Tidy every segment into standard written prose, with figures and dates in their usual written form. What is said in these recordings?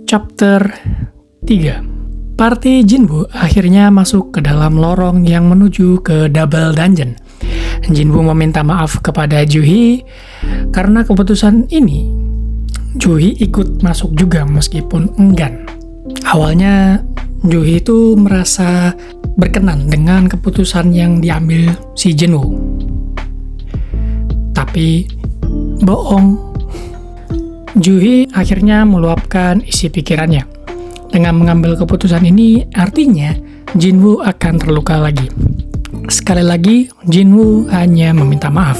Chapter 3. Party Jinwoo akhirnya masuk ke dalam lorong yang menuju ke Double Dungeon. Jinwoo meminta maaf kepada Juhee karena keputusan ini. Juhee ikut masuk juga meskipun enggan. Awalnya Juhee itu merasa berkenan dengan keputusan yang diambil si Jinwoo. Tapi bohong. Juhee akhirnya meluapkan isi pikirannya. Dengan mengambil keputusan ini, artinya Jinwoo akan terluka lagi. Sekali lagi, Jinwoo hanya meminta maaf.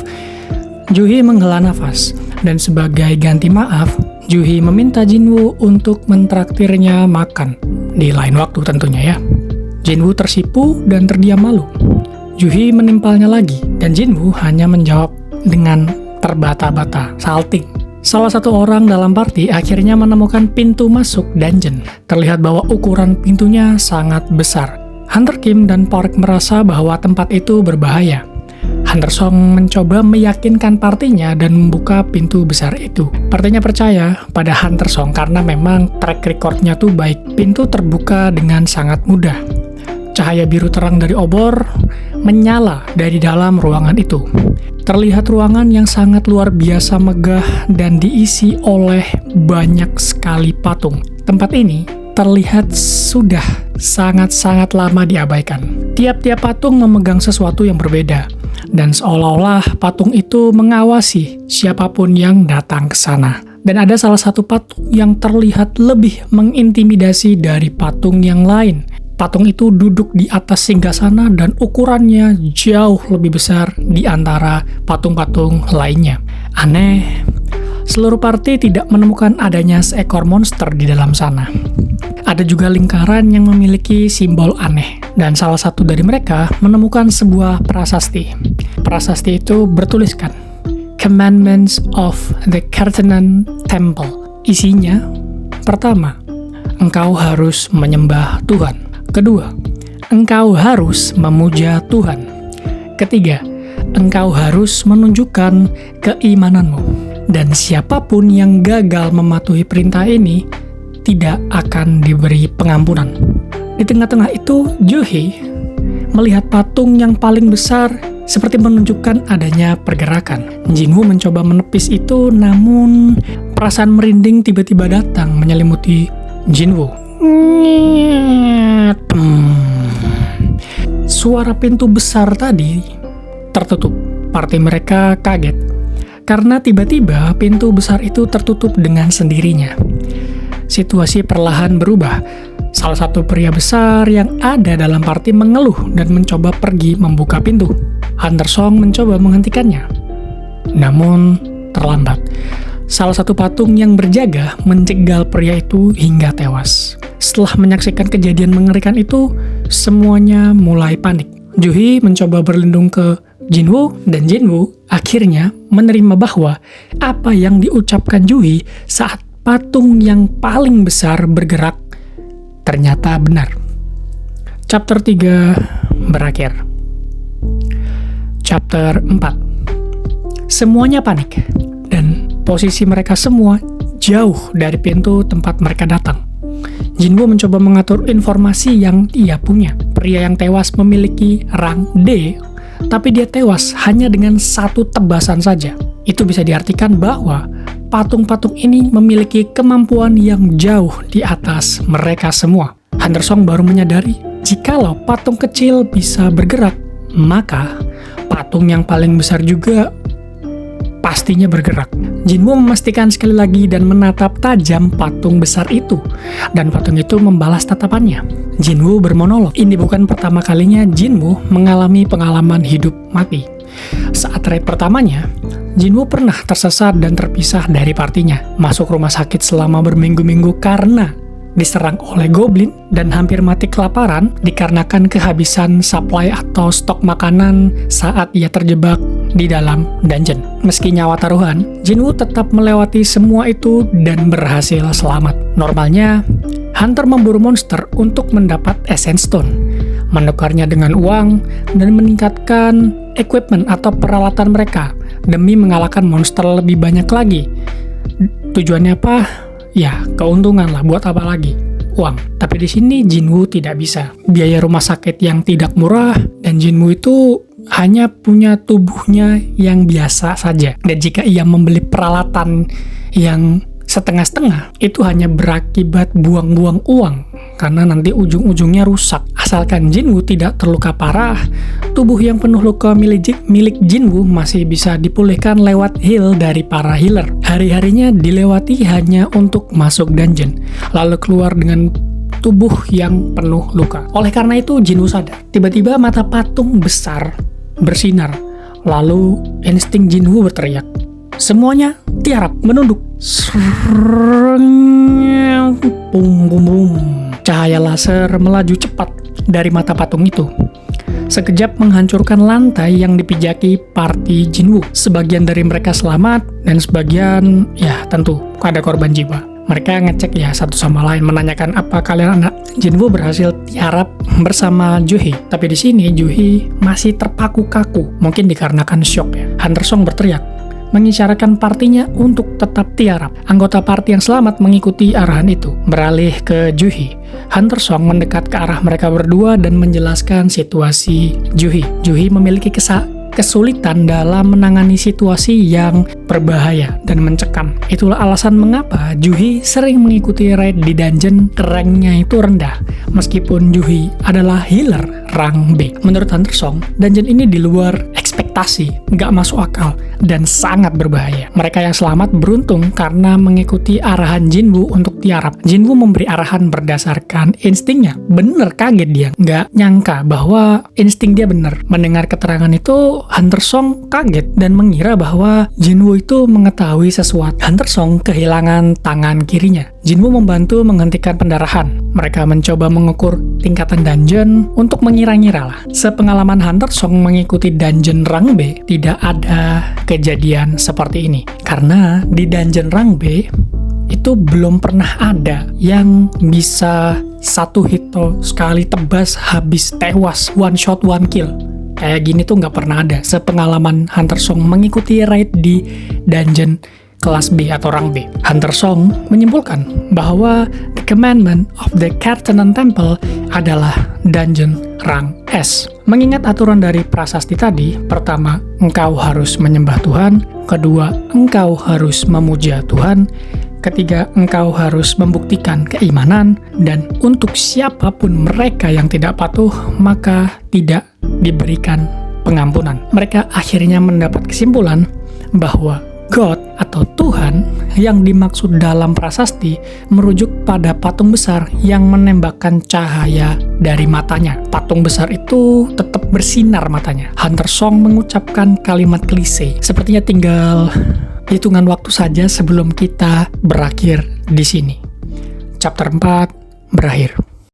Juhee menghela nafas, dan sebagai ganti maaf, Juhee meminta Jinwoo untuk mentraktirnya makan. Di lain waktu tentunya ya. Jinwoo tersipu dan terdiam malu. Juhee menimpalnya lagi, dan Jinwoo hanya menjawab dengan terbata-bata, salting. Salah satu orang dalam party akhirnya menemukan pintu masuk dungeon. Terlihat bahwa ukuran pintunya sangat besar. Hunter Kim dan Park merasa bahwa tempat itu berbahaya. Hunter Song mencoba meyakinkan partinya dan membuka pintu besar itu. Partinya percaya pada Hunter Song karena memang track record-nya tuh baik. Pintu terbuka dengan sangat mudah. Cahaya biru terang dari obor menyala dari dalam ruangan itu. Terlihat ruangan yang sangat luar biasa megah dan diisi oleh banyak sekali patung. Tempat ini terlihat sudah sangat-sangat lama diabaikan. Tiap-tiap patung memegang sesuatu yang berbeda, dan seolah-olah patung itu mengawasi siapapun yang datang ke sana. Dan ada salah satu patung yang terlihat lebih mengintimidasi dari patung yang lain. Patung itu duduk di atas singgasana dan ukurannya jauh lebih besar di antara patung-patung lainnya. Aneh, seluruh party tidak menemukan adanya seekor monster di dalam sana. Ada juga lingkaran yang memiliki simbol aneh, dan salah satu dari mereka menemukan sebuah prasasti. Prasasti itu bertuliskan, Commandments of the Kartanan Temple. Isinya, pertama, engkau harus menyembah Tuhan. Kedua, engkau harus memuja Tuhan. Ketiga, engkau harus menunjukkan keimananmu. Dan siapapun yang gagal mematuhi perintah ini tidak akan diberi pengampunan. Di tengah-tengah itu, Juhee melihat patung yang paling besar seperti menunjukkan adanya pergerakan. Jinwoo mencoba menepis itu, namun perasaan merinding tiba-tiba datang menyelimuti Jinwoo. Suara pintu besar tadi tertutup. Party mereka kaget karena tiba-tiba pintu besar itu tertutup dengan sendirinya. Situasi perlahan berubah. Salah satu pria besar yang ada dalam party mengeluh dan mencoba pergi membuka pintu. Hunter Song mencoba menghentikannya, namun terlambat. Salah satu patung yang berjaga menjegal pria itu hingga tewas. Setelah menyaksikan kejadian mengerikan itu, semuanya mulai panik. Juhee mencoba berlindung ke Jinwoo, dan Jinwoo akhirnya menerima bahwa apa yang diucapkan Juhee saat patung yang paling besar bergerak ternyata benar. Chapter 3 berakhir. Chapter 4. Semuanya panik, dan posisi mereka semua jauh dari pintu tempat mereka datang. Jinwoo mencoba mengatur informasi yang ia punya. Pria yang tewas memiliki rang D, tapi dia tewas hanya dengan satu tebasan saja. Itu bisa diartikan bahwa patung-patung ini memiliki kemampuan yang jauh di atas mereka semua. Hunter Song baru menyadari, jikalau patung kecil bisa bergerak, maka patung yang paling besar juga pastinya bergerak. Jinwoo memastikan sekali lagi dan menatap tajam patung besar itu, dan patung itu membalas tatapannya. Jinwoo bermonolog. Ini bukan pertama kalinya Jinwoo mengalami pengalaman hidup mati. Saat raid pertamanya, Jinwoo pernah tersesat dan terpisah dari partinya, masuk rumah sakit selama berminggu-minggu karena diserang oleh goblin dan hampir mati kelaparan dikarenakan kehabisan supply atau stok makanan saat ia terjebak di dalam dungeon. Meski nyawa taruhan, Jinwoo tetap melewati semua itu dan berhasil selamat. Normalnya, Hunter memburu monster untuk mendapat Essence Stone, menukarnya dengan uang, dan meningkatkan equipment atau peralatan mereka demi mengalahkan monster lebih banyak lagi. Tujuannya apa? ya keuntungan lah, buat apa lagi? Uang. Tapi di sini Jinwoo tidak bisa. Biaya rumah sakit yang tidak murah, dan Jinwoo itu hanya punya tubuhnya yang biasa saja. Dan jika ia membeli peralatan yang setengah-setengah, itu hanya berakibat buang-buang uang, karena nanti ujung-ujungnya rusak. Asalkan Jinwoo tidak terluka parah, tubuh yang penuh luka milik Jinwoo masih bisa dipulihkan lewat heal dari para healer. Hari-harinya dilewati hanya untuk masuk dungeon, lalu keluar dengan tubuh yang penuh luka. Oleh karena itu Jinwoo sadar. Tiba-tiba mata patung besar bersinar, lalu insting Jinwoo berteriak. Semuanya tiarap, menunduk. Bum bum bum. Cahaya laser melaju cepat dari mata patung itu. Sekejap menghancurkan lantai yang dipijaki party Jinwoo. Sebagian dari mereka selamat, dan sebagian, ya tentu, ada korban jiwa. Mereka ngecek ya satu sama lain, menanyakan apa kalian anak. Jinwoo berhasil tiarap bersama Juhee. Tapi di sini Juhee masih terpaku kaku, mungkin dikarenakan shock ya. Hunter Song berteriak, mengisyaratkan partinya untuk tetap tiarap. Anggota party yang selamat mengikuti arahan itu. Beralih ke Juhee, Hunter Song mendekat ke arah mereka berdua dan menjelaskan situasi Juhee. Juhee memiliki kesulitan dalam menangani situasi yang berbahaya dan mencekam. Itulah alasan mengapa Juhee sering mengikuti raid di dungeon ranknya itu rendah, meskipun Juhee adalah healer rank B. Menurut Hunter Song, dungeon ini di luar ekspektasi, nggak masuk akal, dan sangat berbahaya. Mereka yang selamat beruntung karena mengikuti arahan Jinwoo untuk tiarap. Jinwoo memberi arahan berdasarkan instingnya. Bener, kaget dia. Nggak nyangka bahwa insting dia bener. Mendengar keterangan itu, Hunter Song kaget dan mengira bahwa Jinwoo itu mengetahui sesuatu. Hunter Song kehilangan tangan kirinya. Jinwoo membantu menghentikan pendarahan. Mereka mencoba mengukur tingkatan dungeon untuk mengira-ngira lah. Sepengalaman Hunter Song mengikuti dungeon rank B, tidak ada kejadian seperti ini. Karena di dungeon rank B, itu belum pernah ada yang bisa satu hit sekali tebas habis tewas, one shot one kill. Kayak gini tuh nggak pernah ada. Sepengalaman Hunter Song mengikuti raid di dungeon kelas B atau rank B. Hunter Song menyimpulkan bahwa the commandment of the Cartenan Temple adalah dungeon rank S. Mengingat aturan dari prasasti tadi, pertama, engkau harus menyembah Tuhan, kedua, engkau harus memuja Tuhan, ketiga, engkau harus membuktikan keimanan, dan untuk siapapun mereka yang tidak patuh, maka tidak diberikan pengampunan. Mereka akhirnya mendapat kesimpulan bahwa God atau Tuhan yang dimaksud dalam prasasti merujuk pada patung besar yang menembakkan cahaya dari matanya. Patung besar itu tetap bersinar matanya. Hunter Song mengucapkan kalimat klise. Sepertinya tinggal hitungan waktu saja sebelum kita berakhir di sini. Chapter 4 berakhir.